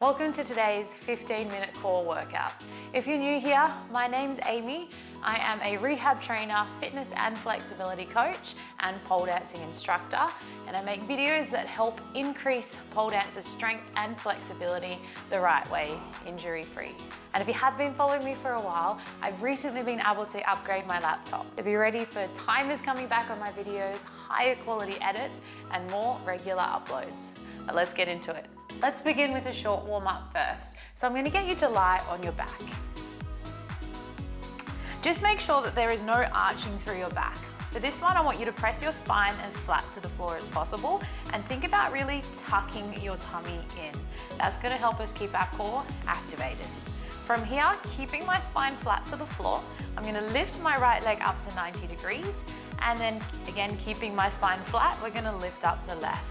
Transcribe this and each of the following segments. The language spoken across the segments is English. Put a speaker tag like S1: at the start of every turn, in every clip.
S1: Welcome to today's 15-minute core workout. If you're new here, my name's Amy. I am a rehab trainer, fitness and flexibility coach, and pole dancing instructor. And I make videos that help increase pole dancers' strength and flexibility the right way, injury-free. And if you have been following me for a while, I've recently been able to upgrade my laptop to be ready for timers coming back on my videos, higher quality edits, and more regular uploads. But let's get into it. Let's begin with a short warm-up first. So I'm going to get you to lie on your back. Just make sure that there is no arching through your back. For this one, I want you to press your spine as flat to the floor as possible and think about really tucking your tummy in. That's going to help us keep our core activated. From here, keeping my spine flat to the floor, I'm going to lift my right leg up to 90 degrees, and then again, keeping my spine flat, we're going to lift up the left.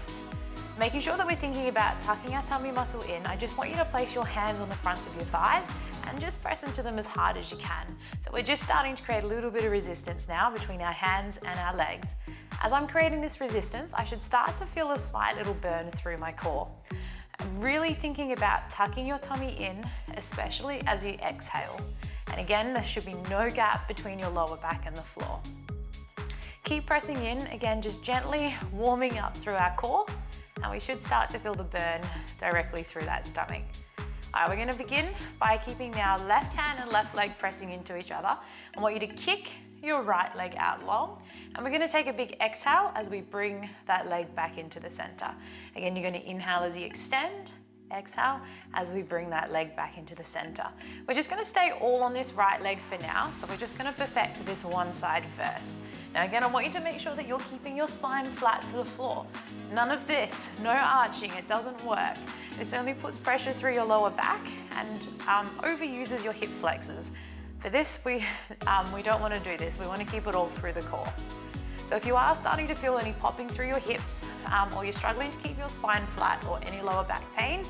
S1: Making sure that we're thinking about tucking our tummy muscle in, I just want you to place your hands on the fronts of your thighs and just press into them as hard as you can. So we're just starting to create a little bit of resistance now between our hands and our legs. As I'm creating this resistance, I should start to feel a slight little burn through my core. I'm really thinking about tucking your tummy in, especially as you exhale. And again, there should be no gap between your lower back and the floor. Keep pressing in, again, just gently warming up through our core, and we should start to feel the burn directly through that stomach. All right, we're gonna begin by keeping now left hand and left leg pressing into each other. I want you to kick your right leg out long, and we're gonna take a big exhale as we bring that leg back into the center. Again, you're gonna inhale as you extend, exhale as we bring that leg back into the center. We're just gonna stay all on this right leg for now, so we're just gonna perfect this one side first. Now again, I want you to make sure that you're keeping your spine flat to the floor. None of this, no arching, it doesn't work. This only puts pressure through your lower back and overuses your hip flexors. For this, we don't want to do this. We want to keep it all through the core. So if you are starting to feel any popping through your hips, or you're struggling to keep your spine flat or any lower back pain,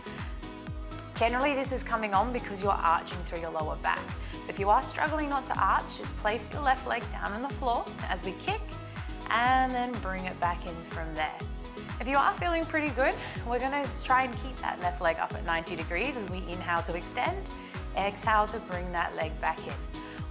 S1: generally this is coming on because you're arching through your lower back. So if you are struggling not to arch, just place your left leg down on the floor as we kick and then bring it back in from there. If you are feeling pretty good, we're gonna try and keep that left leg up at 90 degrees as we inhale to extend, exhale to bring that leg back in.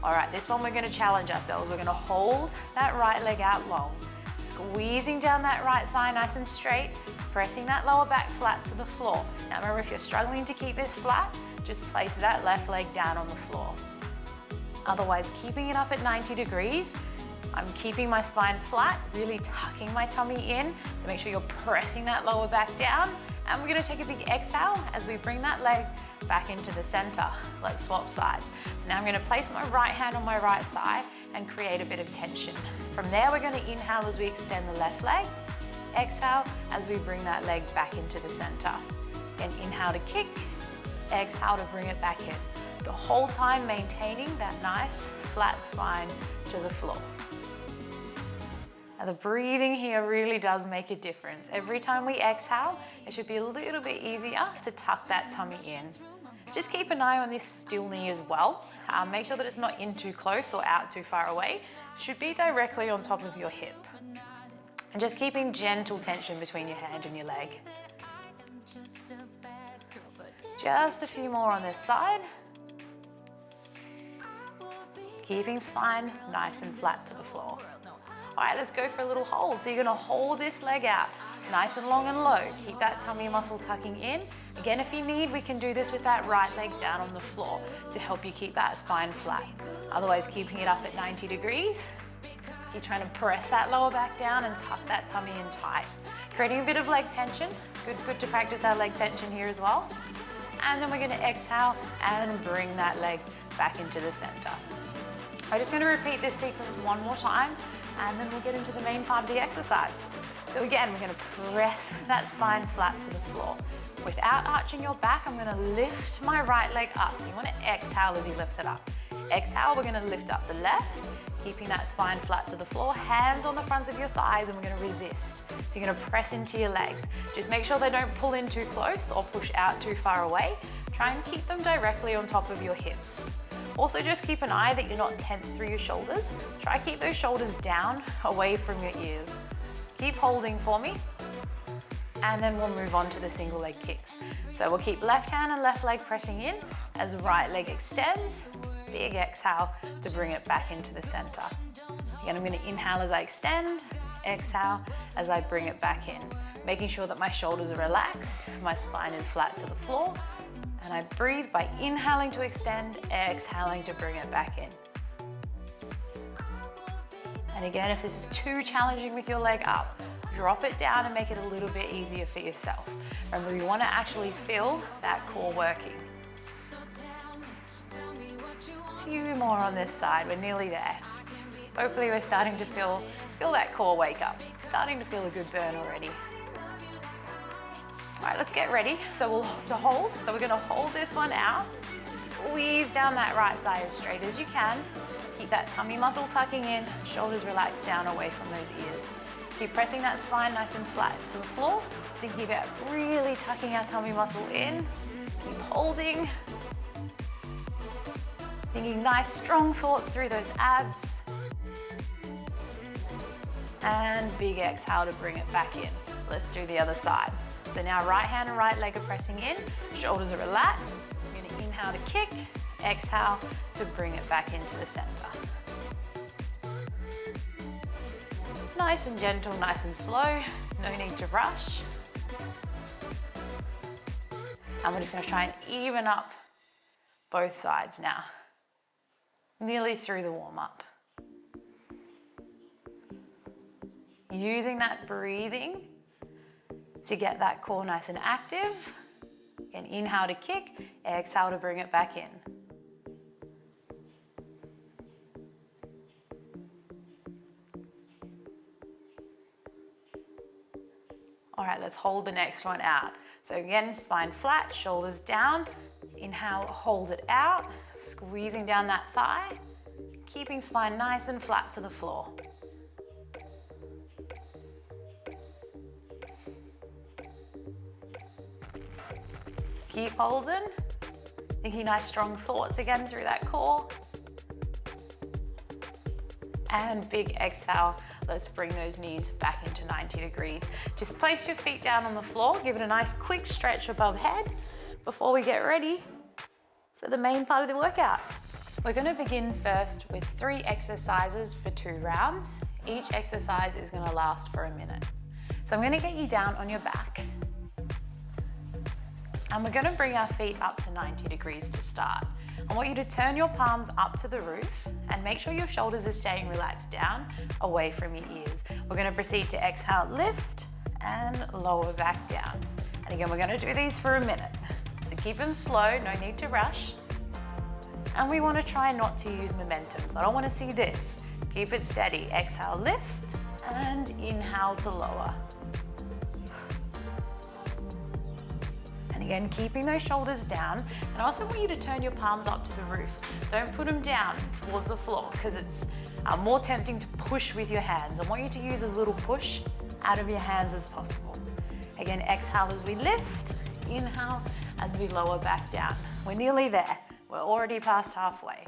S1: All right, this one we're gonna challenge ourselves. We're gonna hold that right leg out long, squeezing down that right thigh nice and straight, pressing that lower back flat to the floor. Now remember, if you're struggling to keep this flat, just place that left leg down on the floor. Otherwise, keeping it up at 90 degrees, I'm keeping my spine flat, really tucking my tummy in to make sure you're pressing that lower back down. And we're gonna take a big exhale as we bring that leg back into the center. Let's swap sides. So now I'm gonna place my right hand on my right thigh and create a bit of tension. From there, we're gonna inhale as we extend the left leg, exhale as we bring that leg back into the center. Again, inhale to kick, exhale to bring it back in. The whole time maintaining that nice flat spine to the floor. Now the breathing here really does make a difference. Every time we exhale, it should be a little bit easier to tuck that tummy in. Just keep an eye on this still knee as well. Make sure that it's not in too close or out too far away. It should be directly on top of your hip. And just keeping gentle tension between your hand and your leg. Just a few more on this side. Keeping spine nice and flat to the floor. All right, let's go for a little hold. So you're gonna hold this leg out, nice and long and low. Keep that tummy muscle tucking in. Again, if you need, we can do this with that right leg down on the floor to help you keep that spine flat. Otherwise, keeping it up at 90 degrees. Keep trying to press that lower back down and tuck that tummy in tight. Creating a bit of leg tension. Good to practice our leg tension here as well. And then we're gonna exhale and bring that leg back into the center. I'm just going to repeat this sequence one more time, and then we'll get into the main part of the exercise. So again, we're going to press that spine flat to the floor. Without arching your back, I'm going to lift my right leg up. So you want to exhale as you lift it up. Exhale, we're going to lift up the left, keeping that spine flat to the floor, hands on the fronts of your thighs, and we're going to resist. So you're going to press into your legs. Just make sure they don't pull in too close or push out too far away. Try and keep them directly on top of your hips. Also, just keep an eye that you're not tense through your shoulders. Try to keep those shoulders down, away from your ears. Keep holding for me. and then we'll move on to the single leg kicks. So we'll keep left hand and left leg pressing in as right leg extends. Big exhale to bring it back into the center. Again, I'm going to inhale as I extend, exhale as I bring it back in, making sure that my shoulders are relaxed, my spine is flat to the floor, and I breathe by inhaling to extend, exhaling to bring it back in. And again, if this is too challenging with your leg up, drop it down and make it a little bit easier for yourself. Remember, you want to actually feel that core working. A few more on this side, we're nearly there. Hopefully we're starting to feel that core wake up. Starting to feel a good burn already. All right, let's get ready. So we're gonna hold this one out. Squeeze down that right thigh as straight as you can. Keep that tummy muscle tucking in, shoulders relaxed down away from those ears. Keep pressing that spine nice and flat to the floor. Thinking about really tucking our tummy muscle in. Keep holding. Thinking nice strong thoughts through those abs. And big exhale to bring it back in. Let's do the other side. So now right hand and right leg are pressing in, shoulders are relaxed. We're gonna inhale to kick, exhale to bring it back into the center. Nice and gentle, nice and slow, no need to rush. And we're just gonna try and even up both sides now. Nearly through the warm up. Using that breathing to get that core nice and active. Again, inhale to kick, exhale to bring it back in. All right, let's hold the next one out. So again, spine flat, shoulders down. Inhale, hold it out, squeezing down that thigh, keeping spine nice and flat to the floor. Keep holding, thinking nice strong thoughts again through that core. And big exhale, let's bring those knees back into 90 degrees. Just place your feet down on the floor, give it a nice quick stretch above head before we get ready for the main part of the workout. We're gonna begin first with 3 exercises for 2 rounds. Each exercise is gonna last for a minute. So I'm gonna get you down on your back. And we're gonna bring our feet up to 90 degrees to start. I want you to turn your palms up to the roof and make sure your shoulders are staying relaxed down, away from your ears. We're gonna proceed to exhale, lift, and lower back down. And again, we're gonna do these for a minute. So keep them slow, no need to rush. And we wanna try not to use momentum. So I don't wanna see this. Keep it steady. Exhale, lift, and inhale to lower. And again, keeping those shoulders down. And I also want you to turn your palms up to the roof. Don't put them down towards the floor because it's more tempting to push with your hands. I want you to use as little push out of your hands as possible. Again, exhale as we lift, inhale as we lower back down. We're nearly there. We're already past halfway.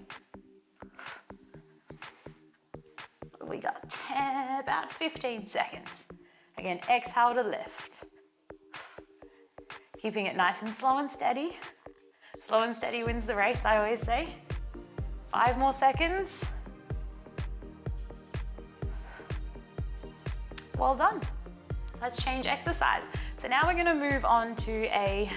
S1: We got about 15 seconds. Again, exhale to lift. Keeping it nice and slow and steady. Slow and steady wins the race, I always say. 5 more seconds. Well done. Let's change exercise. So now we're gonna move on to a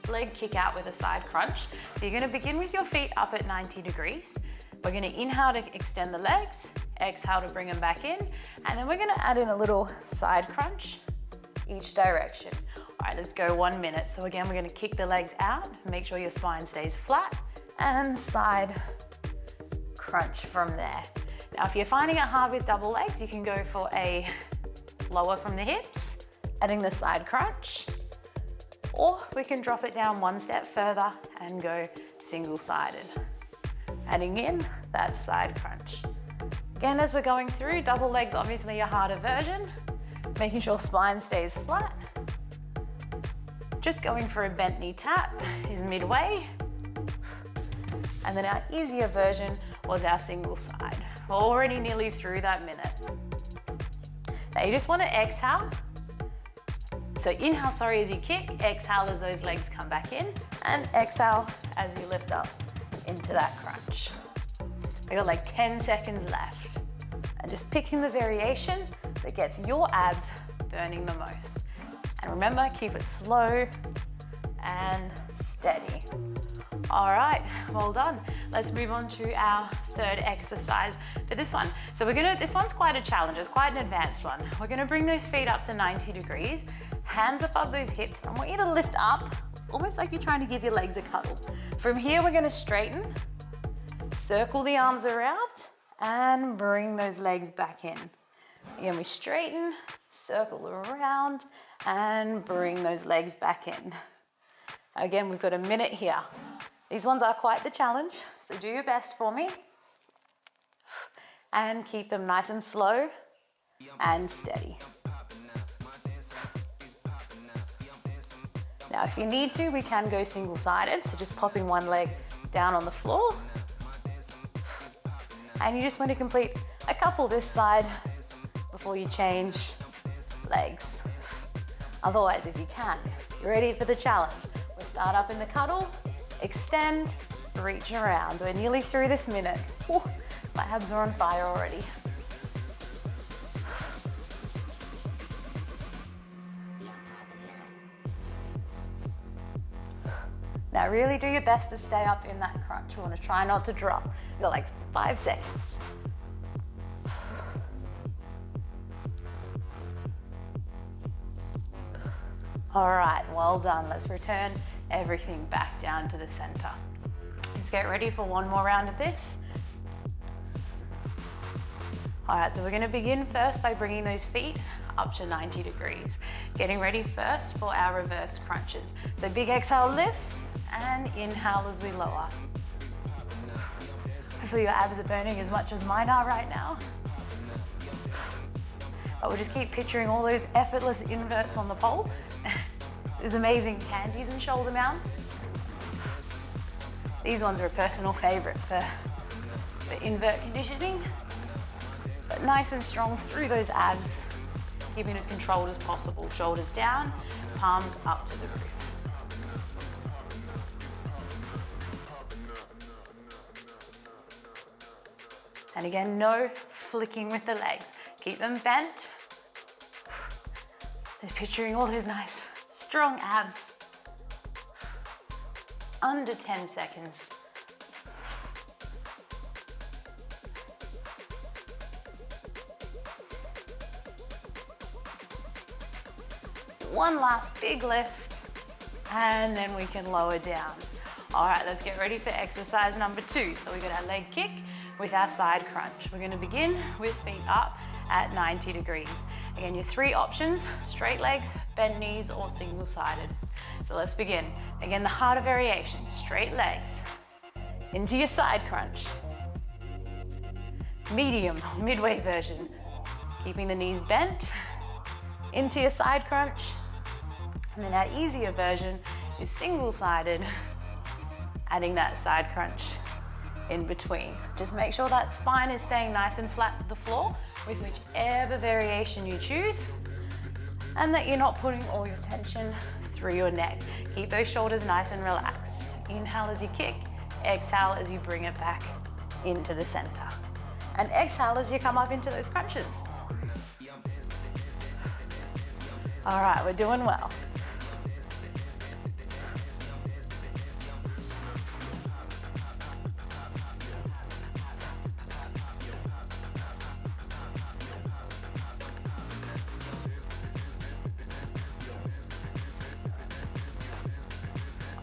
S1: leg kick out with a side crunch. So you're gonna begin with your feet up at 90 degrees. We're gonna inhale to extend the legs, exhale to bring them back in, and then we're gonna add in a little side crunch each direction. All right, let's go 1 minute. So again, we're gonna kick the legs out, make sure your spine stays flat, and side crunch from there. Now, if you're finding it hard with double legs, you can go for a lower from the hips, adding the side crunch, or we can drop it down 1 step further and go single-sided. Adding in that side crunch. Again, as we're going through, double legs obviously a harder version, making sure spine stays flat. Just going for a bent knee tap is midway. And then our easier version was our single side. We're already nearly through that minute. Now you just want to exhale, So inhale, sorry, as you kick, exhale as those legs come back in, and exhale as you lift up into that crunch. We got like 10 seconds left. And just picking the variation that gets your abs burning the most. And remember, keep it slow and steady. All right, well done. Let's move on to our third exercise for this one. So this one's quite a challenge, it's quite an advanced one. We're gonna bring those feet up to 90 degrees, hands above those hips. I want you to lift up, almost like you're trying to give your legs a cuddle. From here, we're gonna straighten, circle the arms around, and bring those legs back in. Again, we straighten, circle around, and bring those legs back in. Again, we've got a minute here. These ones are quite the challenge, so do your best for me. And keep them nice and slow and steady. Now, if you need to, we can go single-sided, so just popping one leg down on the floor. And you just want to complete a couple this side before you change legs. Otherwise, if you can, you're ready for the challenge. We'll start up in the cuddle, extend, reach around. We're nearly through this minute. Ooh, my abs are on fire already. Now really do your best to stay up in that crunch. You want to try not to drop. You've got like 5 seconds. All right, well done. Let's return everything back down to the center. Let's get ready for one more round of this. All right, so we're gonna begin first by bringing those feet up to 90 degrees. Getting ready first for our reverse crunches. So big exhale, lift, and inhale as we lower. Hopefully your abs are burning as much as mine are right now. But we'll just keep picturing all those effortless inverts on the pole. These amazing candies and shoulder mounts. These ones are a personal favorite for invert conditioning. But nice and strong through those abs, keeping as controlled as possible. Shoulders down, palms up to the roof. And again, no flicking with the legs. Keep them bent. Just picturing all those nice, strong abs. Under 10 seconds. One last big lift, and then we can lower down. All right, let's get ready for exercise number 2. So we've got our leg kick with our side crunch. We're gonna begin with feet up at 90 degrees. Again, your 3 options: straight legs, bent knees, or single-sided. So let's begin. Again, the harder variation, straight legs into your side crunch. Medium, midway version, keeping the knees bent into your side crunch. And then our easier version is single-sided, adding that side crunch in between. Just make sure that spine is staying nice and flat to the floor with whichever variation you choose, and that you're not putting all your tension through your neck. Keep those shoulders nice and relaxed. Inhale as you kick, exhale as you bring it back into the center. And exhale as you come up into those crunches. All right, we're doing well.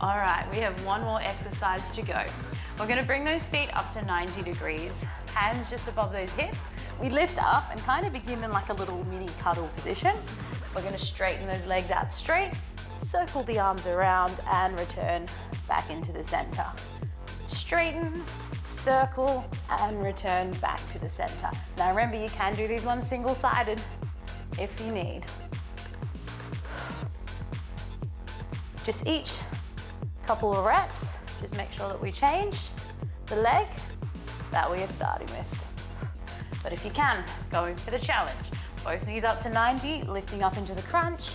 S1: All right, we have one more exercise to go. We're gonna bring those feet up to 90 degrees, hands just above those hips. We lift up and kind of begin in like a little mini cuddle position. We're gonna straighten those legs out straight, circle the arms around, and return back into the center. Straighten, circle, and return back to the center. Now remember, you can do these ones single-sided if you need. Just each couple of reps, just make sure that we change the leg that we are starting with. But if you can, going for the challenge. Both knees up to 90, lifting up into the crunch,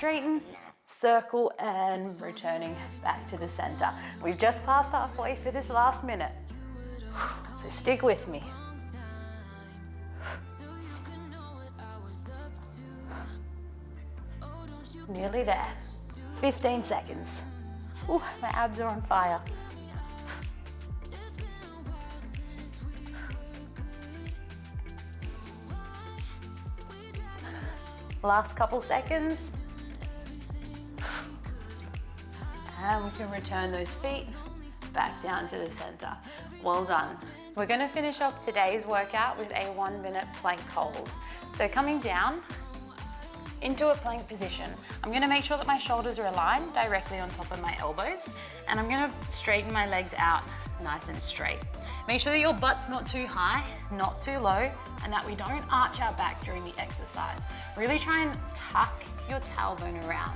S1: straighten, circle, and returning back to the center. We've just passed halfway for this last minute, so stick with me. Nearly there. 15 seconds. Ooh, my abs are on fire. Last couple seconds. And we can return those feet back down to the center. Well done. We're gonna finish off today's workout with a 1-minute plank hold. So coming down into a plank position, I'm gonna make sure that my shoulders are aligned directly on top of my elbows, and I'm gonna straighten my legs out nice and straight. Make sure that your butt's not too high, not too low, and that we don't arch our back during the exercise. Really try and tuck your tailbone around.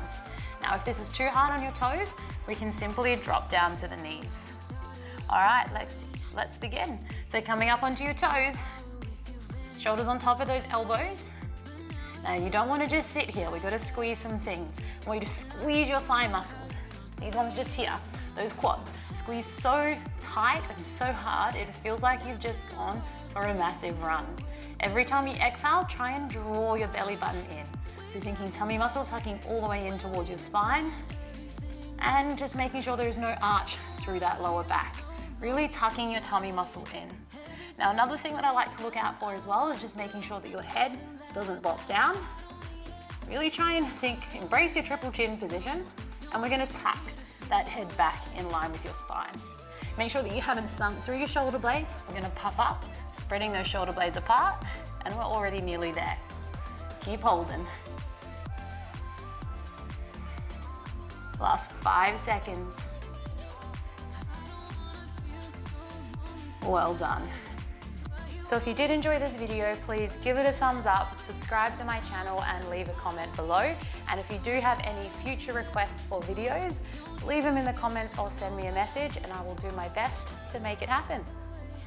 S1: Now, if this is too hard on your toes, we can simply drop down to the knees. All right, let's begin. So coming up onto your toes, shoulders on top of those elbows. Now you don't want to just sit here, we've got to squeeze some things. I want you to squeeze your thigh muscles. These ones just here, those quads. Squeeze so tight and so hard, it feels like you've just gone for a massive run. Every time you exhale, try and draw your belly button in. So thinking tummy muscle tucking all the way in towards your spine, and just making sure there is no arch through that lower back. Really tucking your tummy muscle in. Now another thing that I like to look out for as well is just making sure that your head doesn't bop down. Really try and embrace your triple chin position, and we're gonna tuck that head back in line with your spine. Make sure that you haven't sunk through your shoulder blades. We're gonna puff up, spreading those shoulder blades apart, and we're already nearly there. Keep holding. Last 5 seconds. Well done. So if you did enjoy this video, please give it a thumbs up, subscribe to my channel, and leave a comment below. And if you do have any future requests for videos, leave them in the comments or send me a message and I will do my best to make it happen.